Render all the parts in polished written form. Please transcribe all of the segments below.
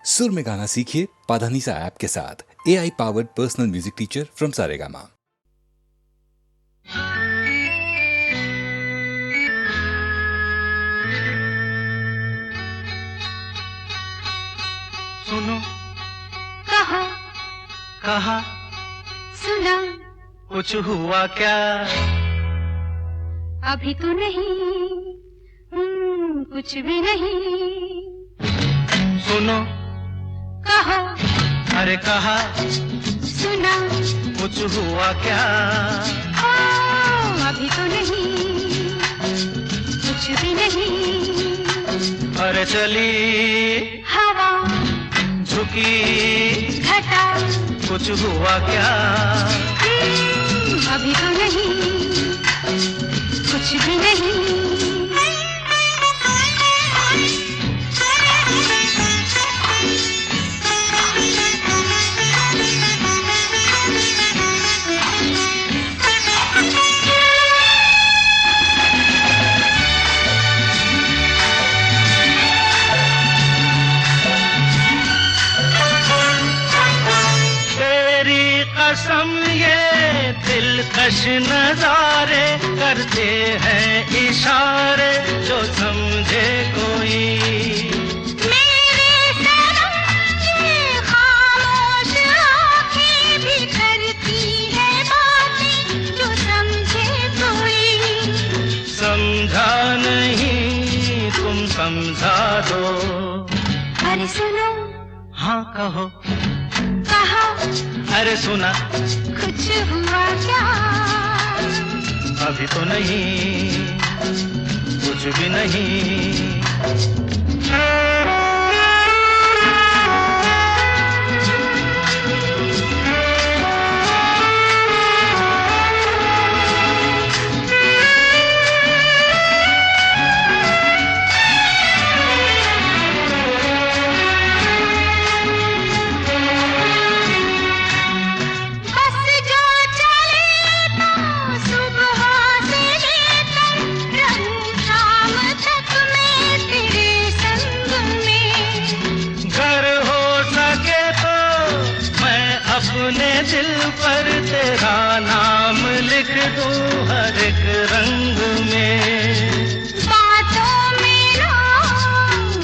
सुर में गाना सीखिए पाधानीसा ऐप के साथ। AI powered personal music teacher from Saregama. सुनो, कहा, कहा, सुना, कुछ हुआ क्या? अभी तो नहीं, कुछ भी नहीं। सुनो, कहा, अरे कहा, सुना, कुछ हुआ क्या? अभी तो नहीं, कुछ भी नहीं। अरे चली हवा, झुकी घटा, कुछ हुआ क्या? अभी तो नहीं, कुछ भी नहीं। कसम ये दिलकश नजारे करते हैं इशारे जो समझे कोई। मेरे सनम ये खामोश आँखें भी करती है बातें जो समझे कोई। समझा नहीं तुम समझा दो। अरे सुनो, हाँ कहो, कहा, अरे सुना, कुछ हुआ क्या? अभी तो नहीं, कुछ भी नहीं। अपने दिल पर तेरा नाम लिख दूं हर एक रंग में। बातों में ना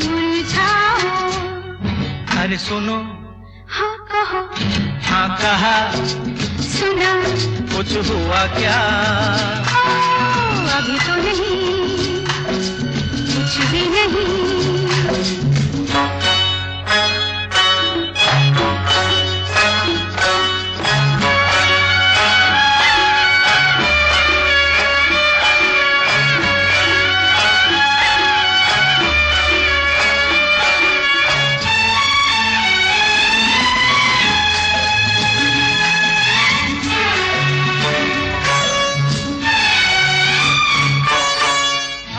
उलझाओ। अरे सुनो, हाँ कहो, हाँ कहा, सुना, कुछ हुआ क्या? अभी तो नहीं, कुछ भी नहीं।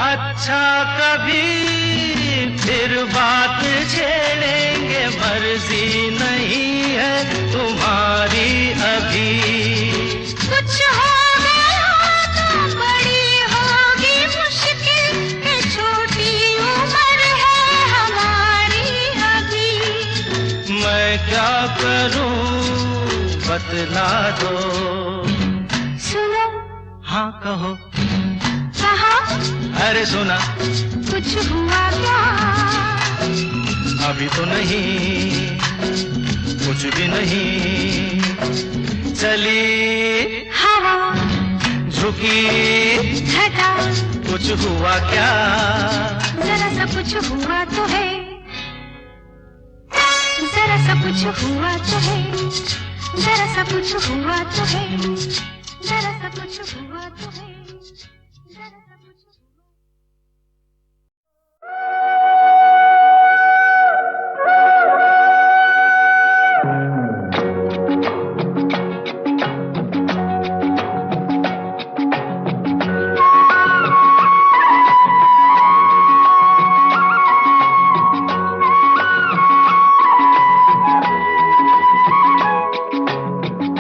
अच्छा कभी फिर बात छेड़ेंगे, मर्जी नहीं है तुम्हारी अभी। कुछ हो गया तो बड़ी होगी मुश्किल, ये छोटी उम्र है हमारी अभी। मैं क्या करूं बतला दो। सुनो, हाँ कहो, कहा, अरे सुना, कुछ हुआ क्या? अभी तो नहीं, कुछ भी नहीं। चली हवा, झुकी घटा, कुछ हुआ क्या? जरा सा कुछ हुआ तो है, जरा सा कुछ हुआ तो है, जरा सा कुछ हुआ तो है, जरा सा कुछ हुआ तो है, जरा सा कुछ।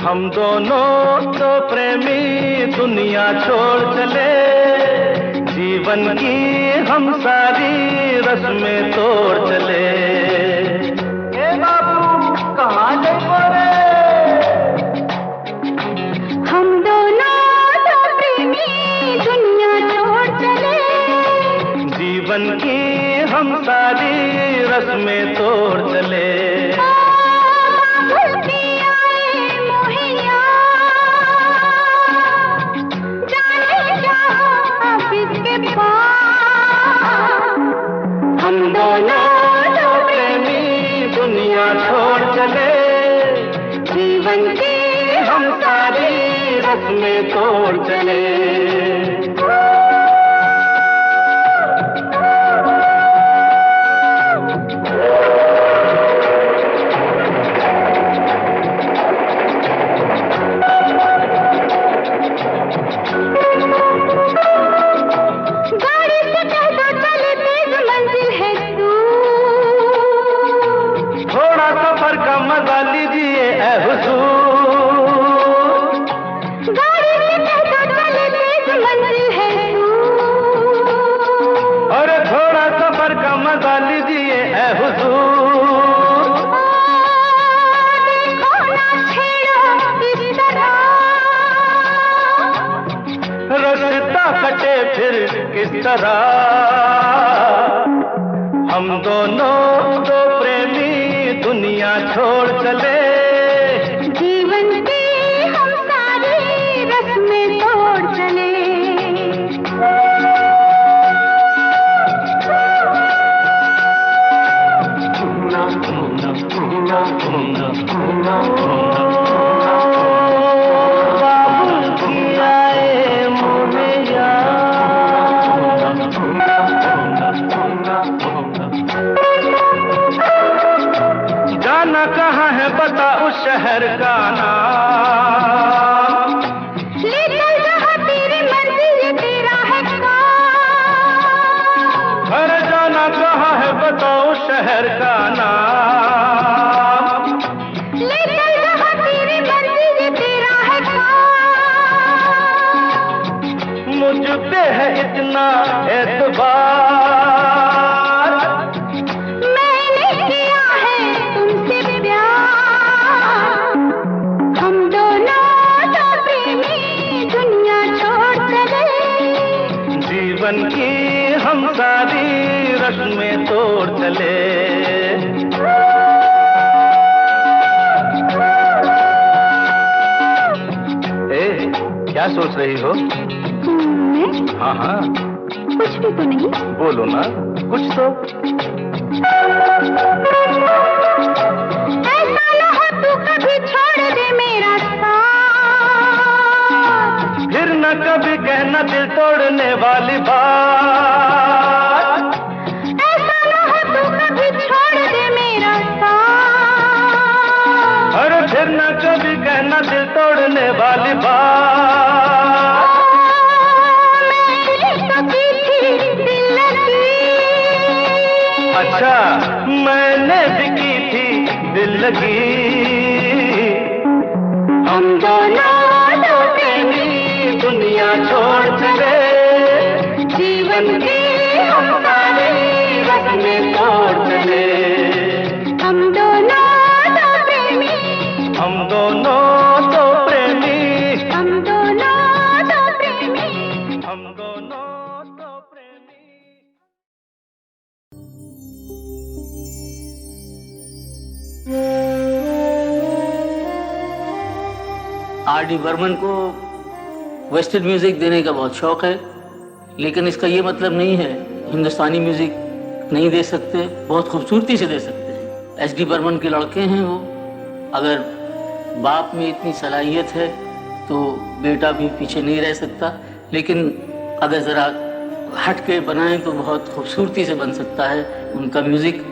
हम दोनों तो प्रेमी दुनिया छोड़ चले, जीवन की हम सारी रस्में तोड़ चले। में तोड़ चले। भूल के आए मोहिया, जाने जाओ अब इसके पास। हम दोनों दो प्रेमी दुनिया छोड़ चले, जीवन की हम सारी रस्में तोड़ चले। गाड़ी से कह दो चले, तेज मंजिल है दूर। थोड़ा सफर का मजा लीजिए ऐ हुजूर। गाड़ी से कह दो चले, तेज मंजिल है दूर। और थोड़ा सफर का मजा लीजिए ऐ हुजूर। देखो ना छेड़ो इस तरह, रास्ता कटे फिर किस तरह। हम दोनों दो प्रेमी दुनिया छोड़ चले, जीवन की हम सारी रस्में तोड़ चले। बाबुल की आए मोहैया, जाना कहाँ है बता उस शहर का नाम। ले चल जहाँ तेरी मर्जी, ये तेरा है काम। घर जाना कहाँ है बता उस शहर का नाम। ले चल जहाँ तेरी मर्जी, ये तेरा है काम। मुझ पे है इतना एतबार, मैंने किया है तुमसे प्यार। हम दोनों दो प्रेमी दुनिया छोड़ चले, जीवन की हम सारी रस्में तोड़ चले। ए, क्या सोच रही हो? मैं हाँ हाँ कुछ भी तो नहीं। बोलो ना कुछ तो। ऐसा न हो तू कभी छोड़ दे मेरा साथ, फिर न कभी कहना दिल तोड़ने वाली बात। ऐसा न हो तू कभी छोड़ दे मेरा साथ। अरे फिर न कभी कहना दिल तोड़ने वाली बात। मैंने तो की थी दिल लगी, अच्छा मैंने भी की थी दिल लगी। हम दोनों दो प्रेमी दुनिया छोड़ चले, जीवन की हम सारी रस्में तोड़ चले। हम दोनों दो प्रेमी, हम दोनों दो प्रेमी, हम दोनों दो प्रेमी। हम दोनों दो प्रेमी। आर.डी. बर्मन को वेस्टर्न म्यूज़िक देने का बहुत शौक़ है, लेकिन इसका ये मतलब नहीं है हिंदुस्तानी म्यूज़िक नहीं दे सकते, बहुत खूबसूरती से दे सकते हैं। एस.डी. बर्मन के लड़के हैं वो। अगर बाप में इतनी सलाहियत है तो बेटा भी पीछे नहीं रह सकता, लेकिन अगर ज़रा हट के बनाएं तो बहुत खूबसूरती से बन सकता है उनका म्यूज़िक।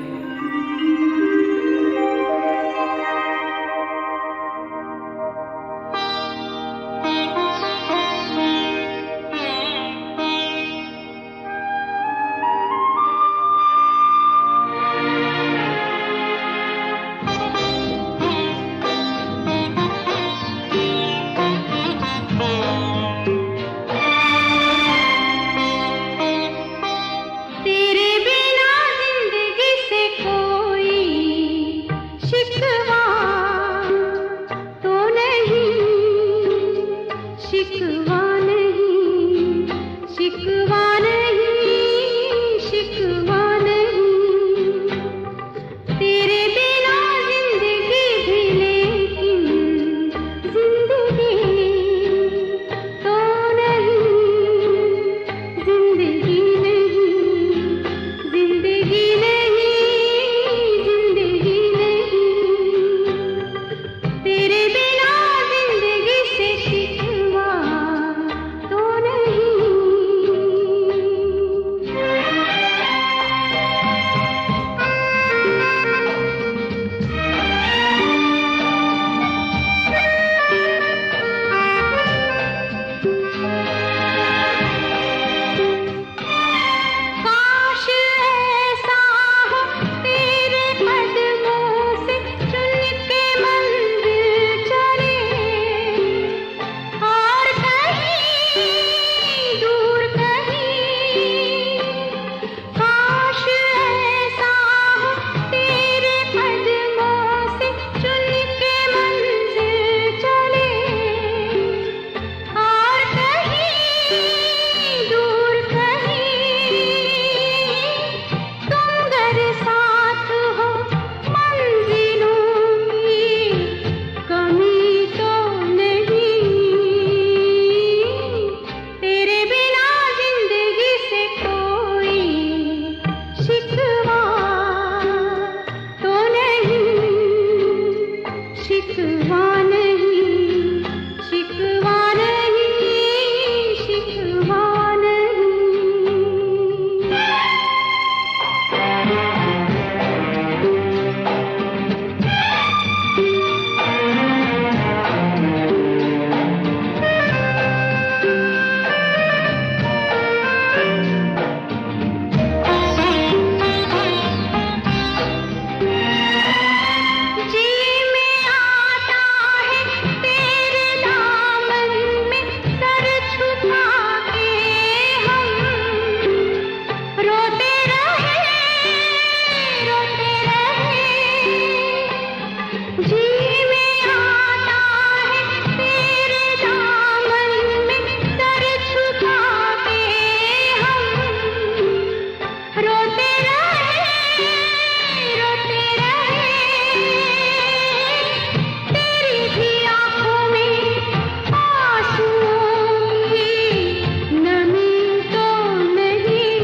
तेरे बिना जिंदगी से शिकवा नहीं, शिकवा नहीं, शिकवा नहीं। जी में आता है तेरे दामन में सर झुका के हम रोते रहे, रोते रहे। जी में आता है तेरे दामन में सर झुका के हम रोते रहे, रोते रहे। तेरी भी आँखों में आंसुओं की नमी तो नहीं।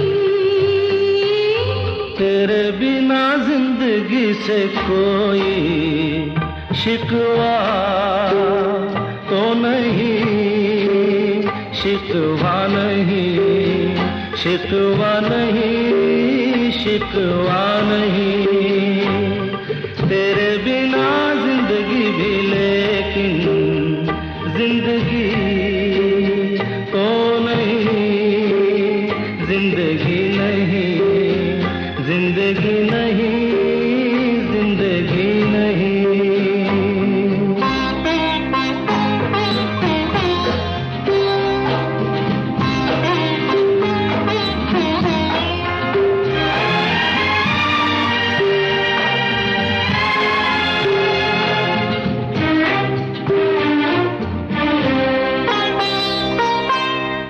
तेरे बिना जिंदगी से कोई शिकवा तो नहीं, शिकवा नहीं, शिकवा नहीं, शिकवा नहीं। तेरे बिना जिंदगी भी लेकिन जिंदगी तो नहीं, जिंदगी नहीं, जिंदगी नहीं, जिंदगी नहीं।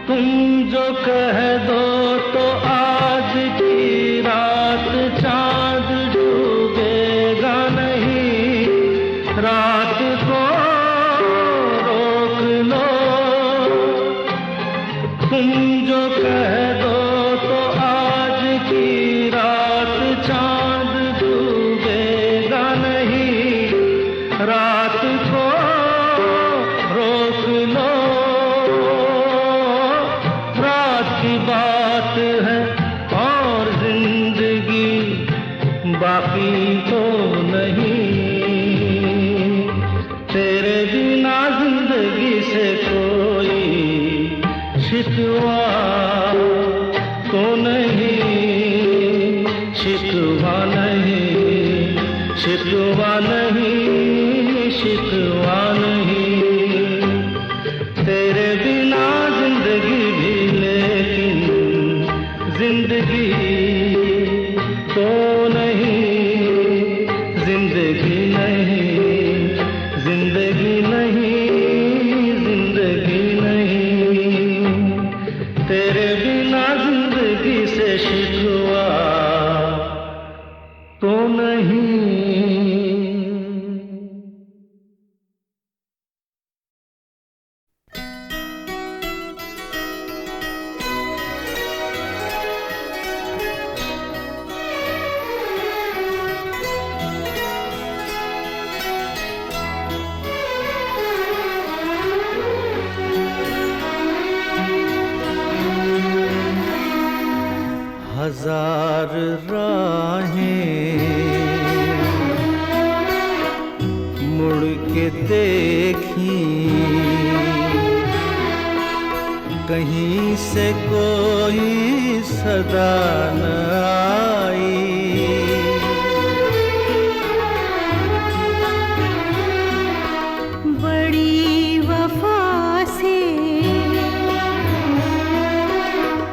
तुम जो कह दो तो आज की रात चांद डूबेगा नहीं, रात को रोक लो। तुम जो कह दो तो आज की रात चांद डूबेगा नहीं, रात को रोक लो। रात की बात है और जिंदगी बाकी तो नहीं। तेरे बिना जिंदगी से कोई शिकवा तो नहीं, शिकवा नहीं, शिकवा नहीं, शिकवा नहीं। तेरे बिना जिंदगी भी लेकिन जिंदगी तो नहीं, जिंदगी नहीं, जिंदगी नहीं, जिंदगी नहीं। तेरे बिना जिंदगी से शिकवा तो नहीं। हजार राहें मुड़ के देखी, कहीं से कोई सदा न आई। बड़ी वफा से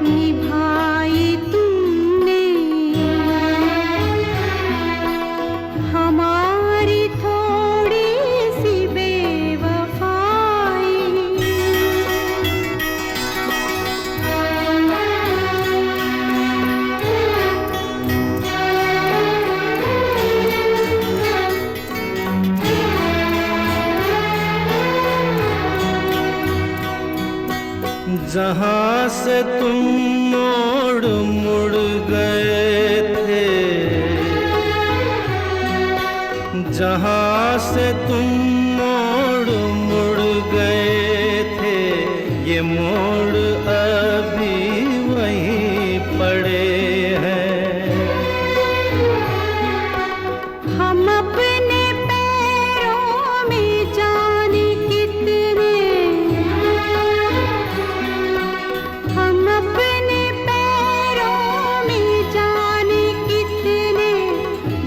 निभाई तुमने हमारी थोड़ी सी बेवफाई। जहाँ से तुम मोड़ मुड़ गए थे, जहाँ से तुम मोड़ मुड़ गए थे, ये मोड़ अभी वहीं पड़े हैं। हम अपने पैरों में जाने कितने, हम अपने पैरों में जाने कितने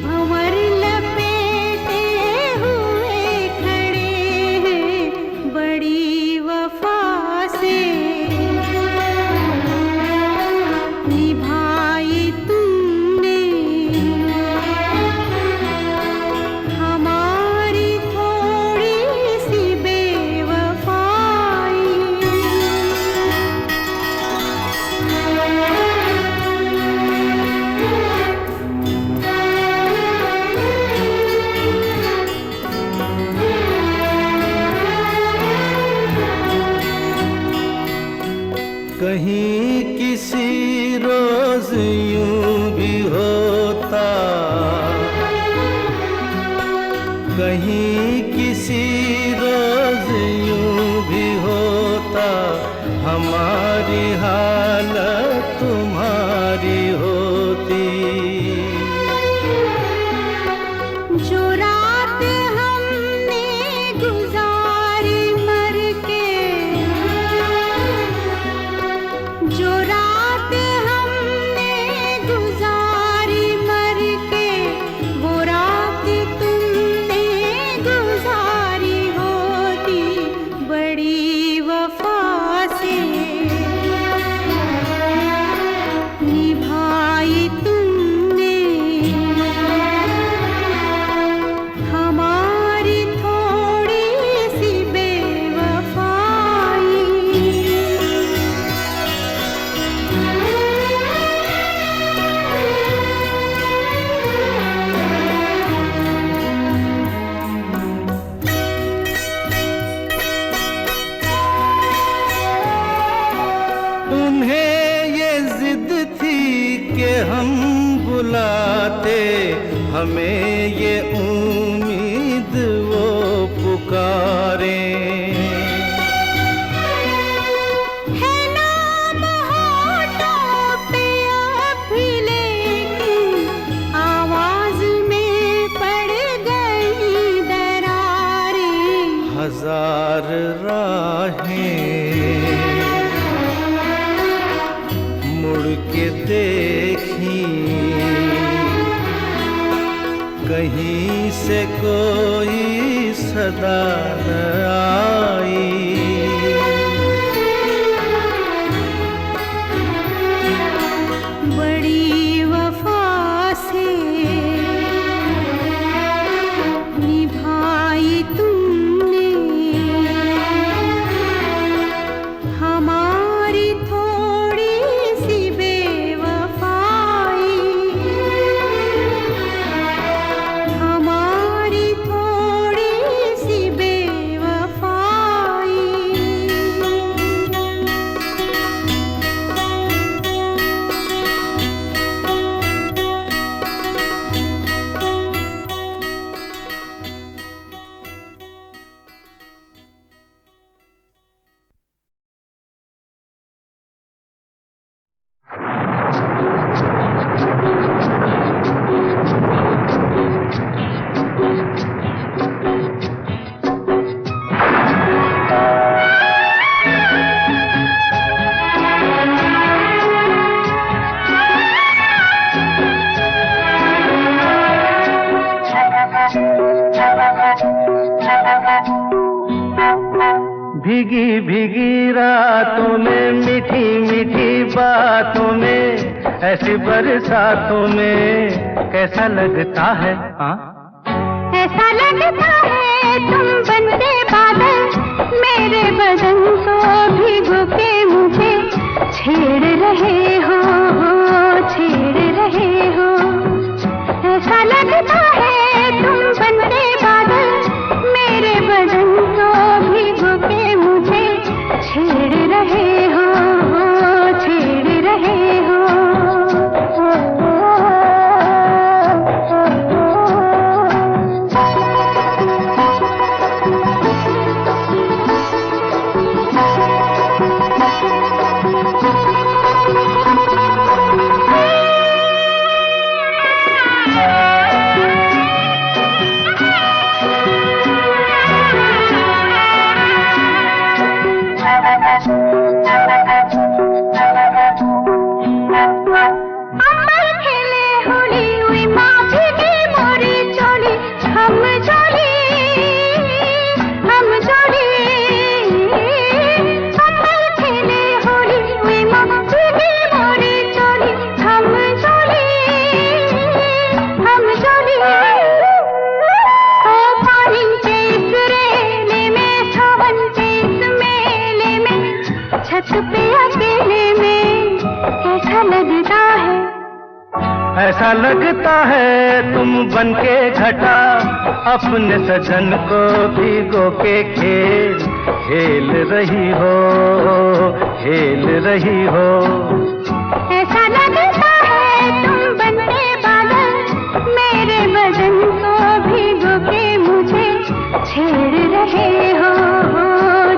भंवर लपेटे हुए खड़े हैं। बड़ी वफा से निभाई तुमने हमारी थोड़ी सी बेवफाई। कहीं किसी रोज यूं भी होता, कहीं किसी रोज यूं भी होता, हमारी हालत तुम्हारी होती। जो रात हमने गुजारी मर के, जो रात हमने गुजारी मर के, वो रात तुमने गुजारी होती। बड़ी वफा से निभाई तुमने हमारी थोड़ी सी बेवफाई। उन्हें ये जिद थी कि हम बुलाते, हमें ये उम्मीद वो पुकारें। है नाम होठों पे अब भी, लेकिन आवाज में पड़ गई दरारें। हजार राहें मुड़ के देखी, कहीं से कोई सदा न आई। बड़ी वफा से निभाई तुमने हमारी थोड़ी सी बेवफाई। हमारी थोड़ी सी बेवफाई। भीगी भीगी रातों में, मीठी मीठी बातों में, ऐसी बरसातों में कैसा लगता है? हाँ, ऐसा लगता है तुम बनते बादल, मेरे बदन को भिगो के मुझे छेड़ रहे हो, छेड़ रहे हो। ऐसा लगता है तुम बनते बादल, मेरे बदन को भिगो के मुझे छेड़ रहे हो, छेड़ रहे हो। ऐसा लगता है तुम बनके घटा अपने सजन को भिगो के खेल रही हो, खेल रही हो। ऐसा लगता है तुम बनके बादल मेरे बदन को भिगो के मुझे छेड़ रहे हो,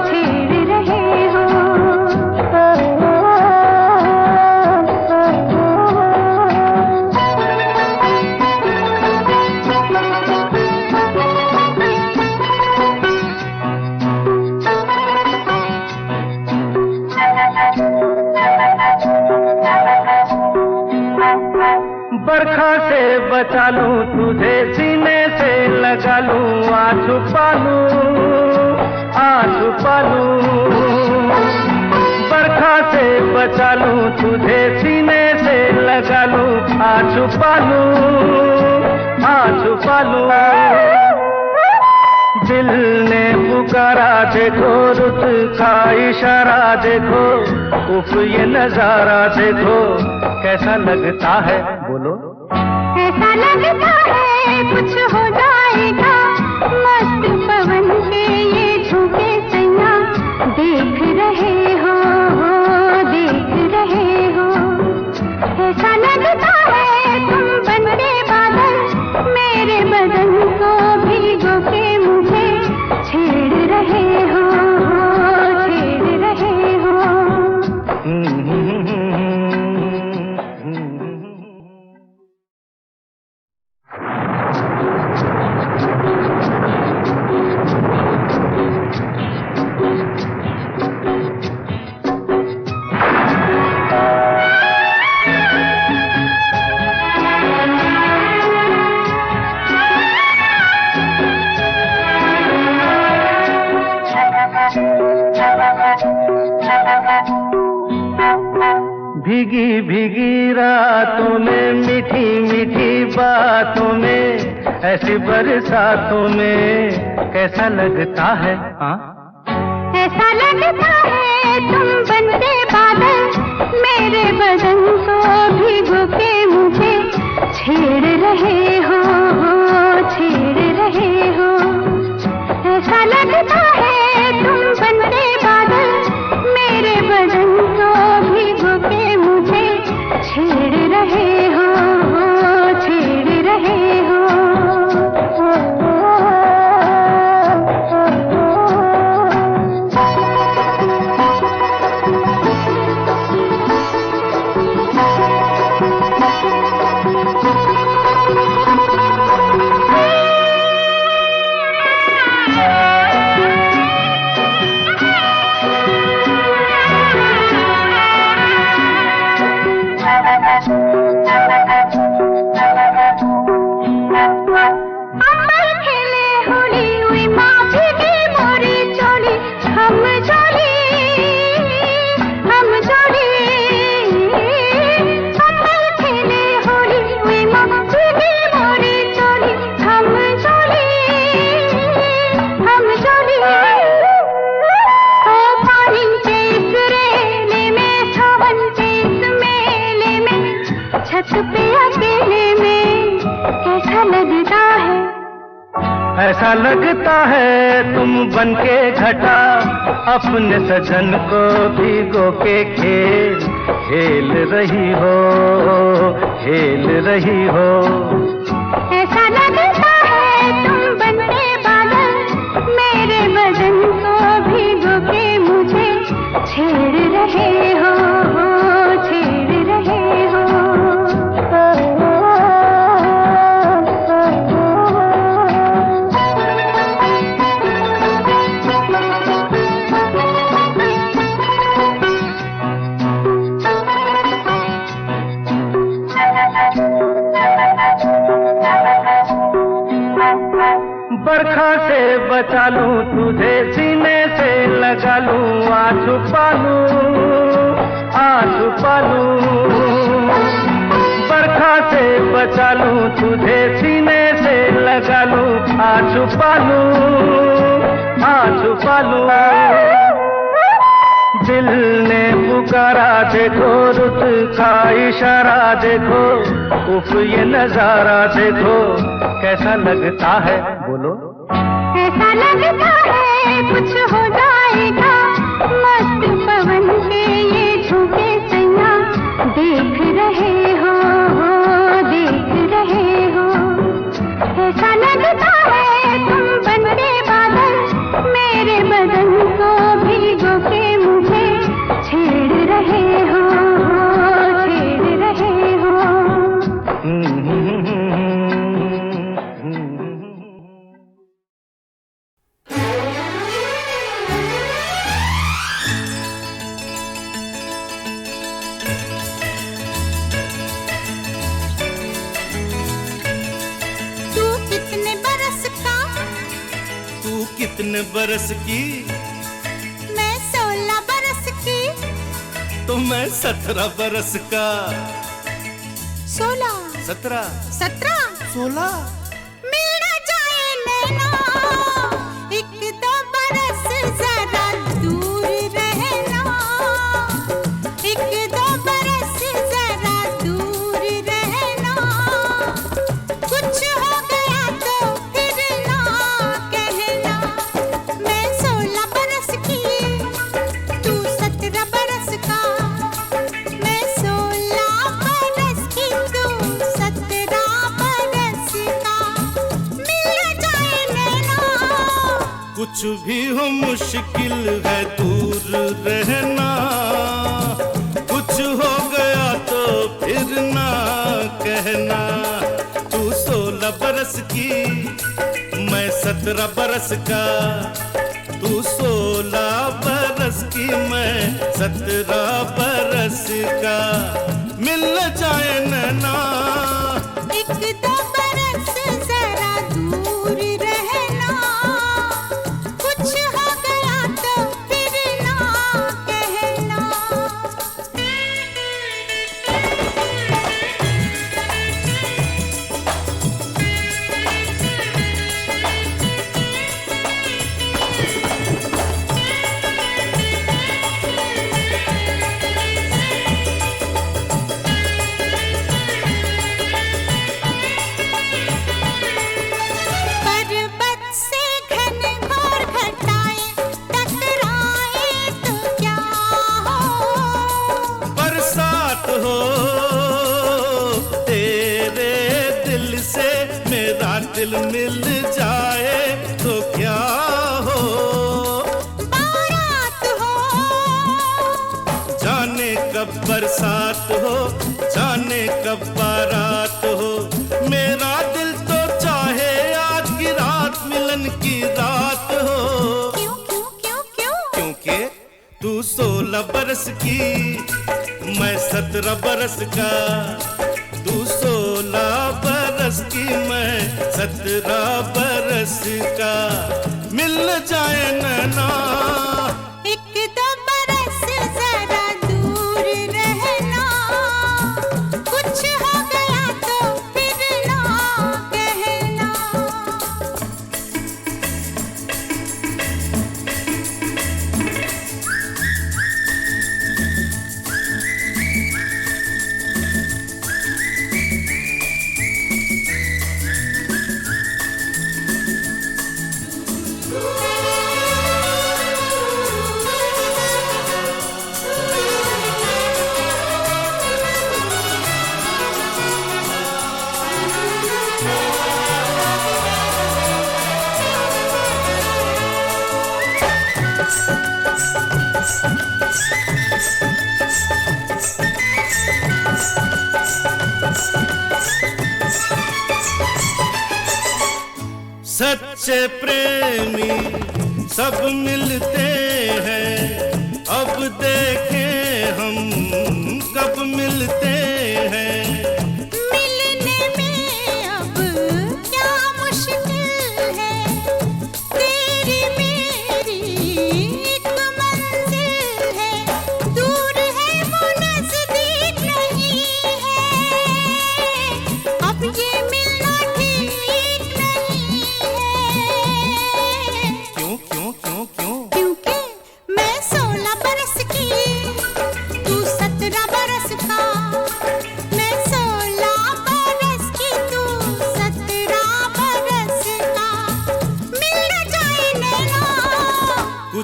छेड़ रहे हो। बरखा से बचा लूं तुझे, सीने से लगा लूं, आ छुपा लूं। बरखा से बचा लूं तुझे, सीने से लगा लूं, आ छुपा लूं। दिल ने पुकारा देखो, रुत का इशारा देखो, उफ ये नजारा देखो, कैसा लगता है बोलो। ऐसा लगता है कुछ हो जाएगा, मस्त पवन के ये झोंके सैया देख रहे हो, देख रहे हो। ऐसा लगता है तुम बनके बादल मेरे बदन को भिगो के मुझे छेड़ रहे हो, छेड़ रहे हो। भीगी भीगी रातों में, मीठी मीठी बातों में, ऐसी बरसातों में कैसा लगता है हाँ? ऐसा लगता है तुम बनके बादल मेरे बदन को भिगो के मुझे छेड़ रहे हो, छेड़ रहे हो। ऐसा लगता है तुम बनके बादल मेरे बदन को भिगो के मुझे छेड़ रहे हो, छेड़ रहे हो। ऐसा लगता है तुम बनके घटा अपने सजन को भिगो के खेल रही हो, खेल रही हो। ऐसा लगता है तुम बनके बादल मेरे बदन को भिगो के मुझे छेड़ रहे हो, छेड़ रहे हो। बरखा से बचा लूं तुझे, सीने से लगा लूं, आ छुपा लूं। बरखा से बचा लूं तुझे, सीने से लगा लूं, आ छुपा लूं। दिल ने पुकारा देखो, रुत का इशारा देखो, उफ ये नजारा देखो, कैसा लगता है बोलो। ऐसा लगता है कुछ हो जाएगा, मस्त पवन के ये झोंके सैया, देख रहे हो देख रहे हो। ऐसा लगता है तुम बनके बादल, मेरे बदन को भिगो के मुझे छेड़ रहे हो छेड़ रहे हो। कितने बरस की? मैं 16 बरस की। तो मैं 17 बरस का। 16 17 17 16 मिल न जाए नैना, एक दो बरस जरा दूर रहना, एक दो बरस जरा दूर रहना। कुछ हो गया तो फिर ना कहना। मैं 16 बरस की, तू 17 बरस का। मैं 16 बरस की, तू 17 बरस का। मिल जाए नैना। कुछ भी हो मुश्किल है दूर रहना, कुछ हो गया तो फिर ना कहना। तू 16 बरस की, मैं 17 बरस का। तू 16 बरस की, मैं 17 बरस का। मिल जाए नैना। एक दो बरस जरा दूर रहना, कुछ हो गया तो फिर ना कहना। पर्वत से घनघोर घटाएं टकराए तो क्या हो। बरसात हो तेरे दिल से, मेरा दिल मिल जाए तो क्या हो। बारात हो जाने कब बरसात हो, जाने कब बारात हो। मेरा दिल तो चाहे आज की रात मिलन की रात हो। क्यों क्यों क्यों क्यों? क्योंकि तू 16 बरस की, मैं 17 बरस का। तू 16 बरस की, मैं 17 बरस का। मिल जाए नैना। एक दो बरस जरा दूर रहना, कुछ हो गया तो फिर ना कहना। सच्चे प्रेमी सब मिलते हैं, अब देखें हम कब मिलते हैं। मिलने में अब क्या मुश्किल है, तेरी मेरी एक मंजिल है। दूर है वो नजदीक नहीं है, अब ये मिलना ठीक नहीं है। क्यों क्यों क्यों क्यों? क्योंकि मैं 16 बरस की,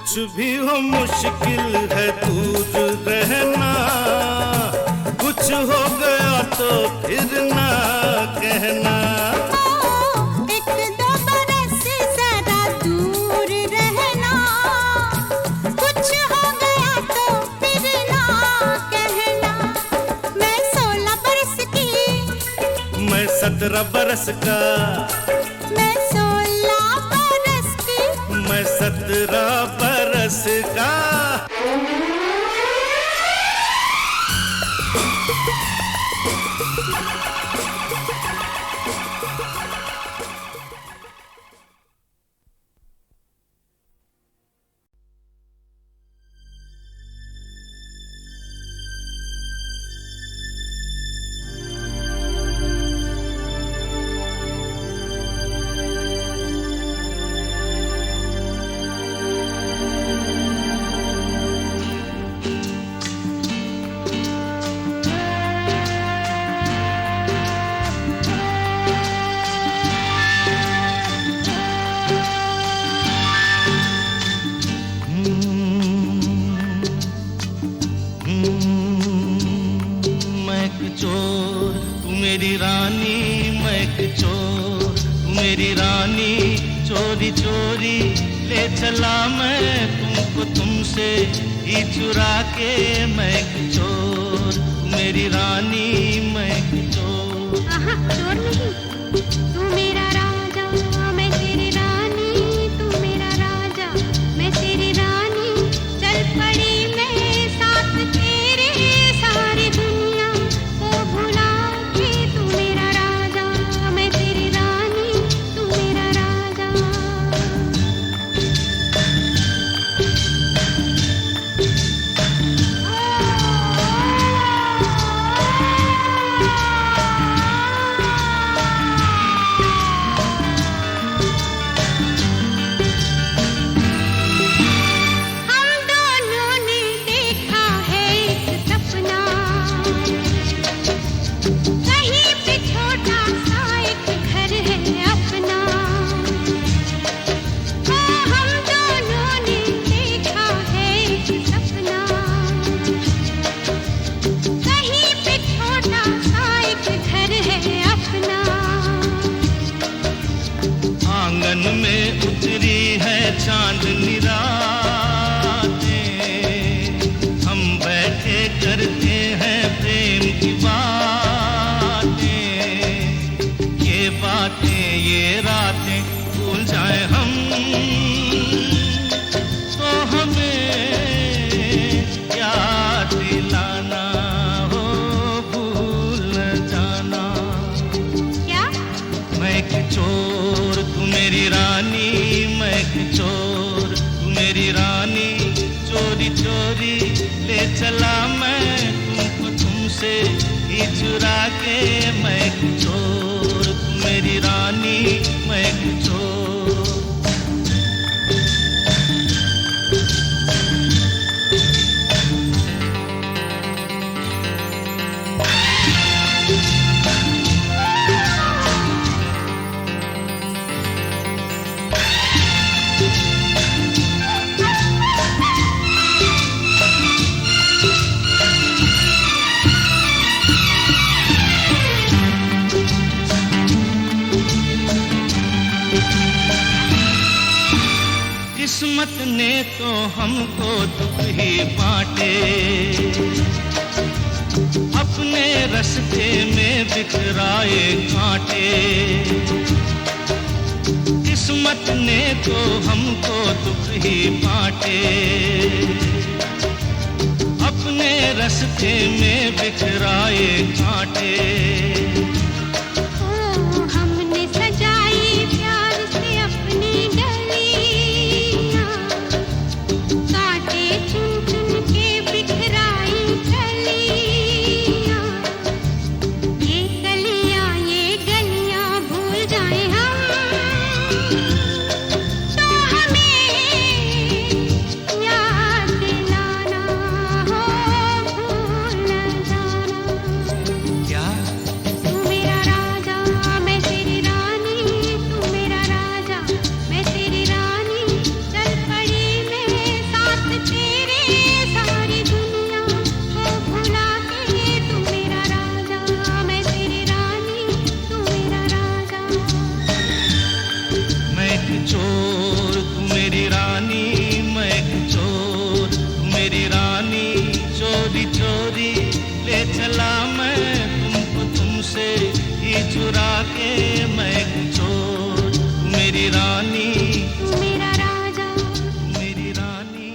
कुछ भी हो मुश्किल है दूर रहना, कुछ हो गया तो फिर ना कहना। एक दो बरस जरा दूर रहना, कुछ हो गया तो फिर ना कहना। मैं 16 बरस की, मैं 17 बरस का, मैं 16 बरस की, मैं 17 बरस का। चोरी चोरी ले चला मैं तुमको, तुमसे ही चुरा के। मैं एक चोर मेरी रानी, मैं एक चोर। चोर नहीं, तू मेरा राजा, मैं तेरी रानी। तू मेरा राजा, मैं तेरी रानी। चल पड़ी मैं साथ तेरे, सारी दुनिया को भुला के। तू मेरा राजा, मैं तेरी रानी। तू मेरा राजा। में उतरी है चांदनी रातें, हम बैठे करते हैं प्रेम की बातें। ये बातें ये रातें भूल जाए हम, तो हमें याद दिलाना हो, भूल न जाना। क्या? मैं एक चोर तू मेरी रानी, मैं एक चोर तू मेरी रानी। चोरी चोरी ले चला मैं तुमको, तुमसे ही चुरा के। मैं एक चोर तू मेरी रानी, मैं एक चोर। किस्मत ने तो हमको दुख ही बांटे, अपने रास्ते में बिखराए कांटे। किस्मत ने तो हमको दुख ही बांटे, अपने रास्ते में बिखराए कांटे। हमने सजाई प्यार से अपनी गलियां, कांटे चुन चुन के बिखराई कलियां। ये गलियां भूल जाए हम, तो हमें याद दिलाना हो, भूल न जाना। क्या? तू मेरी रानी, तू मेरा राजा, मेरी रानी।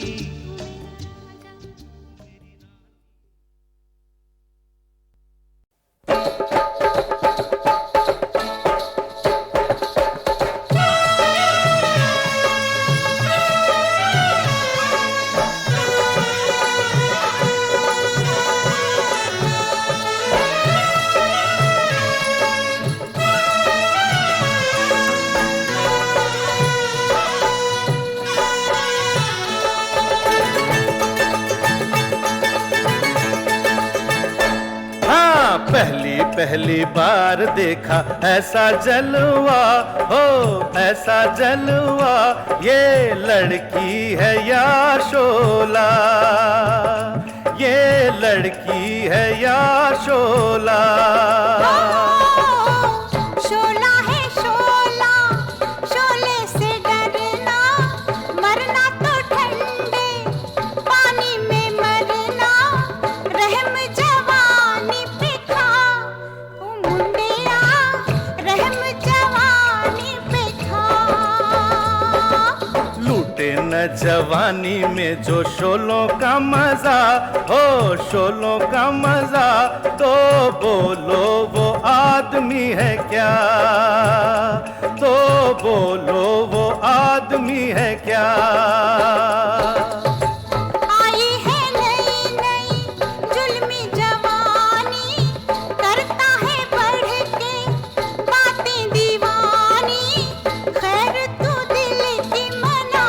हाँ, पहली पहली बार देखा ऐसा जलवा, हो ऐसा जलवा, ये लड़की है या शोला, ये लड़की है या शोला। शोला है शोला, शोले से डरना, मरना तो ठंडे पानी में मरना, रहम जवानी पे खा, ओ मुंडिया, रहम जवानी पे खा। लूटे न जवानी में जो शोलों का मजा, हो शोलों का मजा, तो बोलो वो आदमी है क्या, तो बोलो वो आदमी है क्या। आई है नई नई जुल्मी जवानी, करता है बढ़ के बातें दीवानी, खैर तू दिल की मना,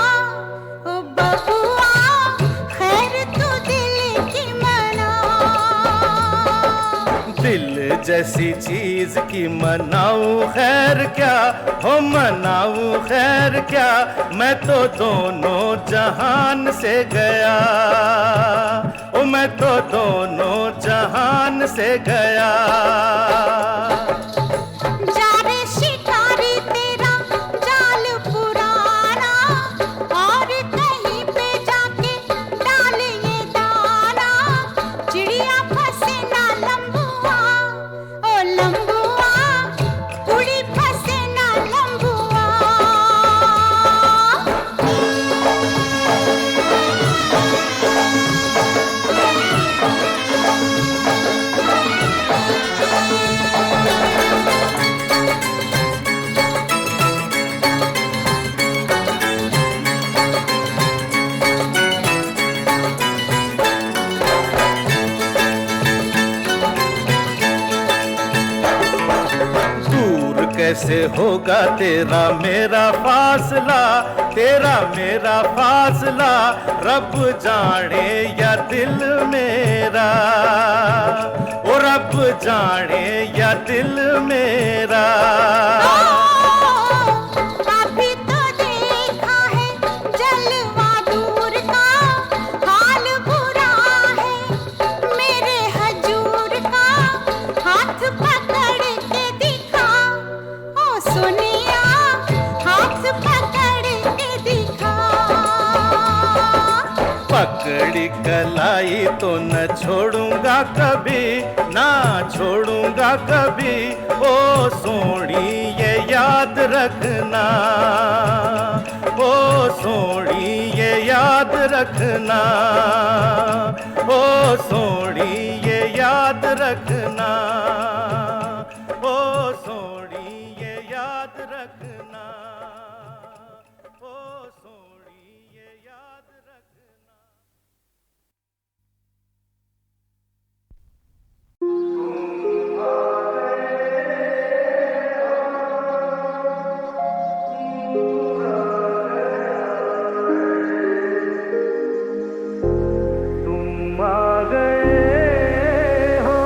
ओ बबुआ, खैर तू दिल की मना। दिल जैसी चीज की मनाऊं खैर क्या, हो मनाऊं खैर क्या, मैं तो दोनों जहान से गया, ओ मैं तो दोनों जहान से गया। जा रे शिकारी तेरा जाल पुराना, और कहीं पे जाके डाल ये दाना, चिड़िया फंसे ना लंबुआ, ओ लंबुआ, उड़ी फंसे ना लंबुआ। दूर कैसे होगा तेरा मेरा फासला, तेरा मेरा फासला, रब जाने या दिल मेरा, ओ रब जाने या दिल मेरा। अभी तो देखा है जलवा दूर का, हाल बुरा है मेरे हजूर का, हाथ पकड़ के दिखा, ओ सुनिया, हाथ पकड़ के दिखा। पकड़ी कलाई तो न छोड़ूंगा कभी, ना छोड़ूंगा कभी, ओ सोनी ये याद रखना, ओ सोनी ये याद रखना, ओ सोनी ये याद रखना, ओ सोनी ये याद रखना, ओ सोनी ये याद रखना। तुम आ गए हो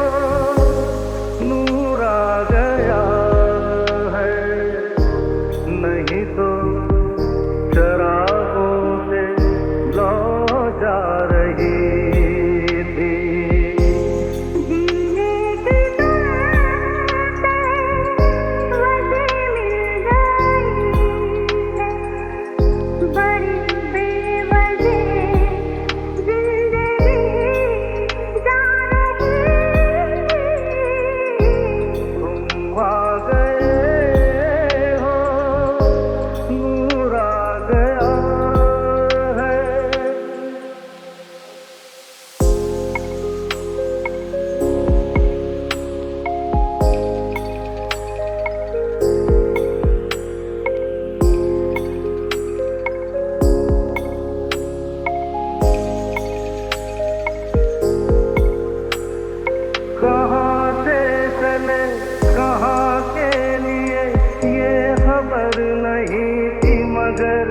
मगर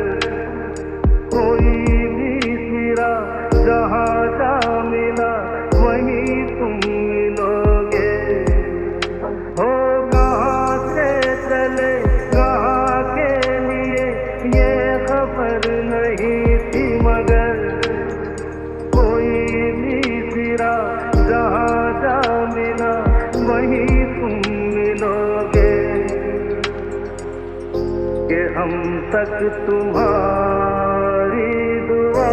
कोई भी सिरा जहाँ जा मिला वहीं तुम मिलोगे। हो कहाँ से चले कहाँ के लिए ये खबर नहीं थी, मगर कोई भी सिरा जहाँ जा मिला वहीं तुम मिलोगे। कि हम तक तुम्हारी दुआ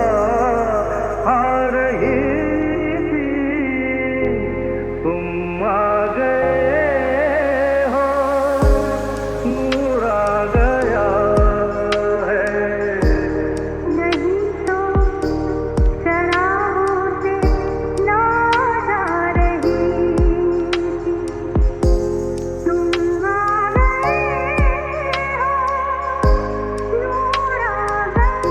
आ रही थी, तुम आ गए हो, नूर आ गया है। नहीं तो शराबों से नाज आ रही थी, तुम आ गए हो, नूर आ गया है।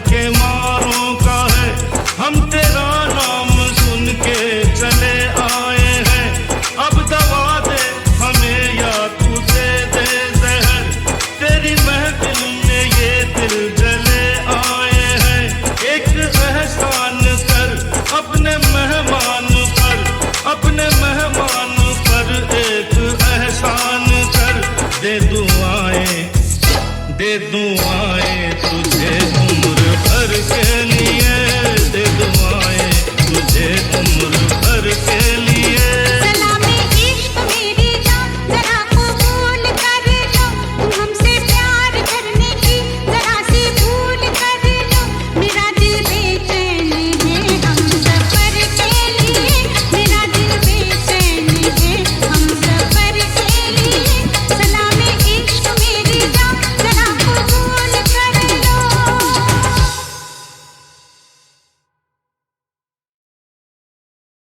के मारों का है, हम तेरे